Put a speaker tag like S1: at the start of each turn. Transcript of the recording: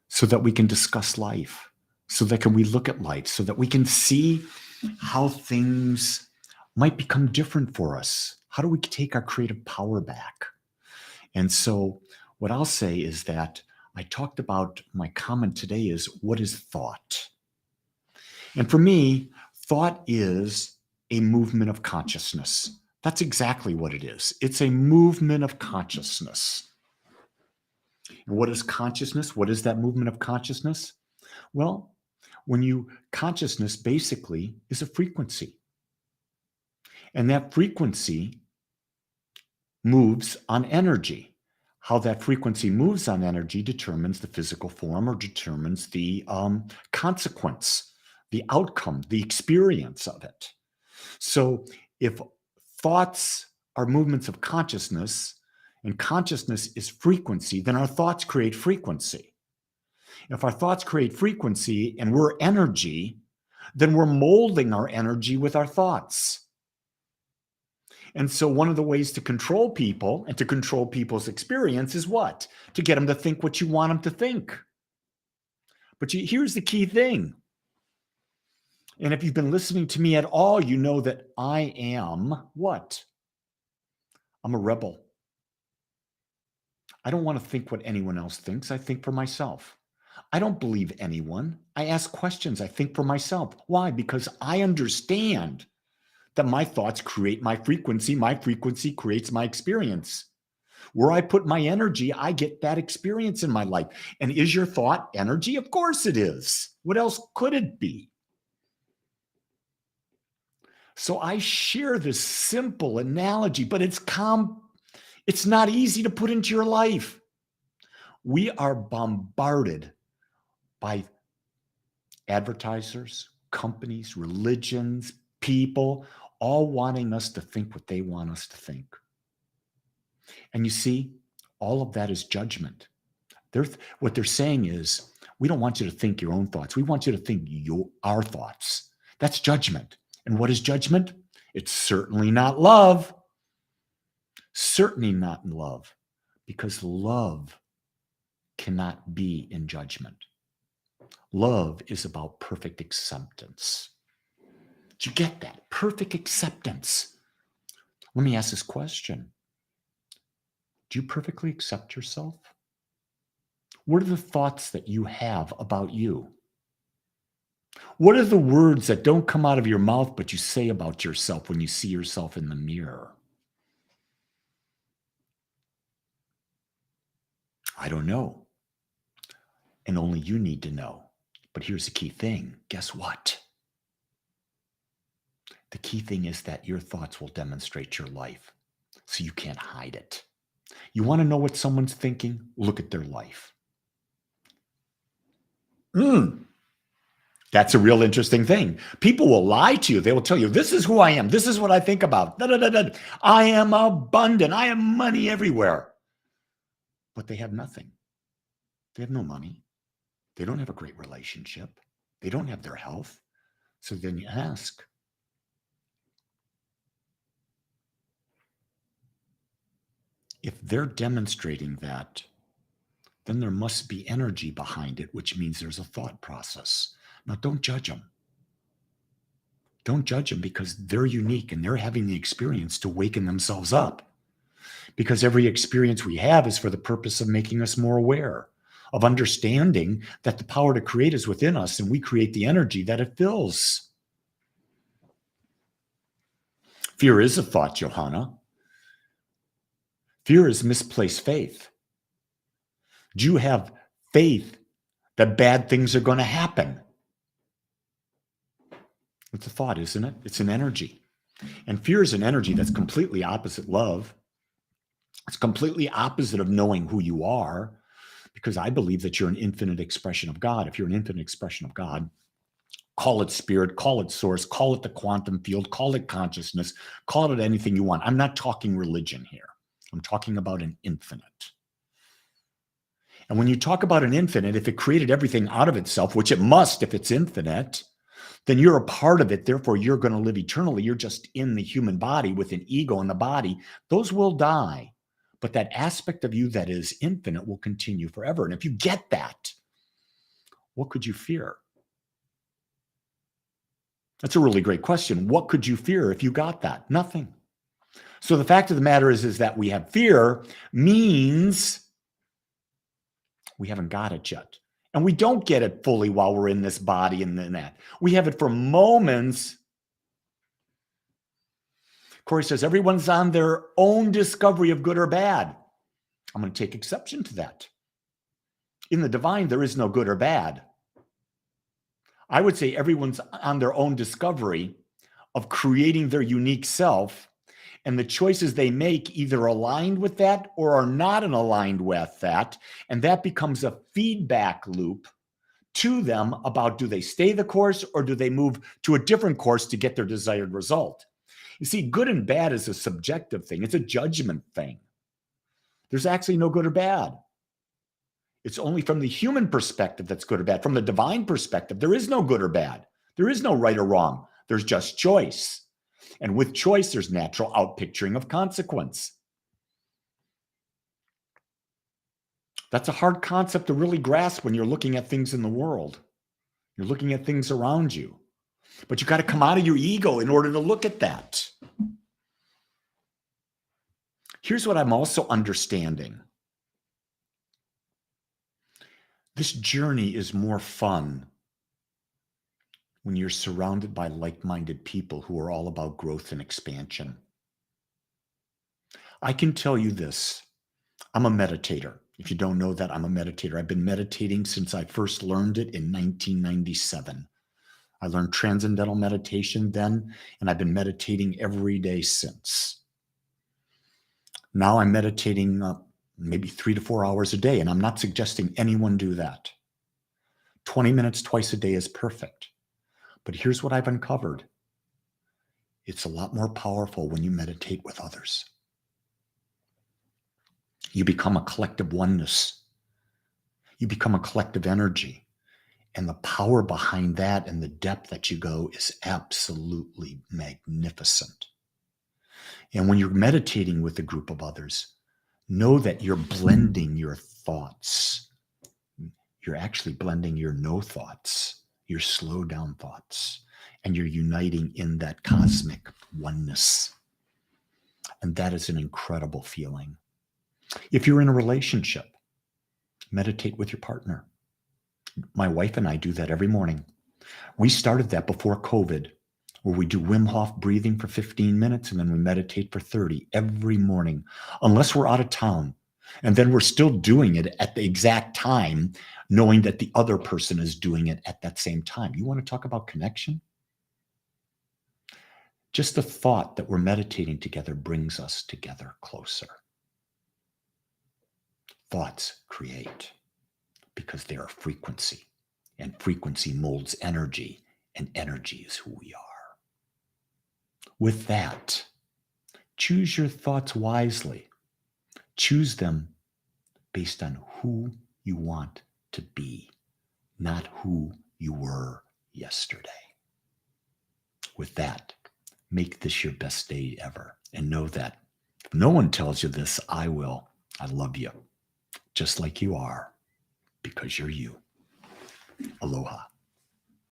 S1: so that we can discuss life, so that we look at life, so that we can see how things might become different for us. How do we take our creative power back? And so what I'll say is that I talked about, my comment today is, what is thought? And for me, thought is a movement of consciousness. That's exactly what it is. It's a movement of consciousness. And what is consciousness? What is that movement of consciousness? Well, consciousness basically is a frequency. And that frequency moves on energy. How that frequency moves on energy determines the physical form, or determines the consequence, the outcome, the experience of it. So if thoughts are movements of consciousness and consciousness is frequency, then our thoughts create frequency. If our thoughts create frequency and we're energy, then we're molding our energy with our thoughts. And so one of the ways to control people and to control people's experience is what? To get them to think what you want them to think. But here's the key thing. And if you've been listening to me at all, you know that I am what? I'm a rebel. I don't want to think what anyone else thinks. I think for myself. I don't believe anyone. I ask questions. I think for myself. Why? Because I understand that my thoughts create my frequency creates my experience. Where I put my energy, I get that experience in my life. And is your thought energy? Of course it is. What else could it be? So I share this simple analogy, but it's not easy to put into your life. We are bombarded by advertisers, companies, religions, people, all wanting us to think what they want us to think. And you see, all of that is judgment. What they're saying is, we don't want you to think your own thoughts. We want you to think our thoughts. That's judgment. And what is judgment? It's certainly not love. Certainly not in love, because love cannot be in judgment. Love is about perfect acceptance. Do you get that? Perfect acceptance. Let me ask this question. Do you perfectly accept yourself? What are the thoughts that you have about you? What are the words that don't come out of your mouth but you say about yourself when you see yourself in the mirror? I don't know. And only you need to know. But here's the key thing. Guess what? The key thing is that your thoughts will demonstrate your life, so you can't hide it. You want to know what someone's thinking? Look at their life. That's a real interesting thing. People will lie to you. They will tell you, this is who I am. This is what I think about. Da, da, da, da. I am abundant. I have money everywhere. But they have nothing. They have no money. They don't have a great relationship. They don't have their health. So then you ask, if they're demonstrating that, then there must be energy behind it, which means there's a thought process. Now, don't judge them. Don't judge them, because they're unique and they're having the experience to waken themselves up. Because every experience we have is for the purpose of making us more aware, of understanding that the power to create is within us, and we create the energy that it fills. Fear is a thought, Johanna. Fear is misplaced faith. Do you have faith that bad things are going to happen? It's a thought, isn't it? It's an energy. And fear is an energy that's completely opposite love. It's completely opposite of knowing who you are, because I believe that you're an infinite expression of God. If you're an infinite expression of God, call it spirit, call it source, call it the quantum field, call it consciousness, call it anything you want. I'm not talking religion here. I'm talking about an infinite. And when you talk about an infinite, if it created everything out of itself, which it must if it's infinite, then you're a part of it. Therefore, you're going to live eternally. You're just in the human body with an ego in the body. Those will die. But that aspect of you that is infinite will continue forever. And if you get that, what could you fear? That's a really great question. What could you fear if you got that? Nothing. So the fact of the matter is that we have fear means we haven't got it yet. And we don't get it fully while we're in this body and then that. We have it for moments. Corey says, everyone's on their own discovery of good or bad. I'm going to take exception to that. In the divine, there is no good or bad. I would say everyone's on their own discovery of creating their unique self, and the choices they make either aligned with that or are not aligned with that. And that becomes a feedback loop to them about, do they stay the course or do they move to a different course to get their desired result? You see, good and bad is a subjective thing. It's a judgment thing. There's actually no good or bad. It's only from the human perspective that's good or bad. From the divine perspective, there is no good or bad. There is no right or wrong. There's just choice. And with choice, there's natural outpicturing of consequence. That's a hard concept to really grasp when you're looking at things in the world. You're looking at things around you. But you got to come out of your ego in order to look at that. Here's what I'm also understanding. This journey is more fun when you're surrounded by like-minded people who are all about growth and expansion. I can tell you this. I'm a meditator. If you don't know that, I'm a meditator. I've been meditating since I first learned it in 1997. I learned transcendental meditation then, and I've been meditating every day since. Now I'm meditating maybe 3 to 4 hours a day, and I'm not suggesting anyone do that. 20 minutes twice a day is perfect. But here's what I've uncovered. It's a lot more powerful when you meditate with others. You become a collective oneness. You become a collective energy. And the power behind that and the depth that you go is absolutely magnificent. And when you're meditating with a group of others, know that you're blending your thoughts. You're actually blending your no thoughts, your slow down thoughts, and you're uniting in that cosmic oneness. And that is an incredible feeling. If you're in a relationship, meditate with your partner. My wife and I do that every morning. We started that before COVID, where we do Wim Hof breathing for 15 minutes and then we meditate for 30 every morning, unless we're out of town. And then we're still doing it at the exact time, knowing that the other person is doing it at that same time. You want to talk about connection? Just the thought that we're meditating together brings us together closer. Thoughts create because they are frequency, and frequency molds energy, and energy is who we are. With that, choose your thoughts wisely. Choose them based on who you want to be, not who you were yesterday. With that, make this your best day ever. And know that if no one tells you this, I will. I love you just like you are, because you're you. Aloha.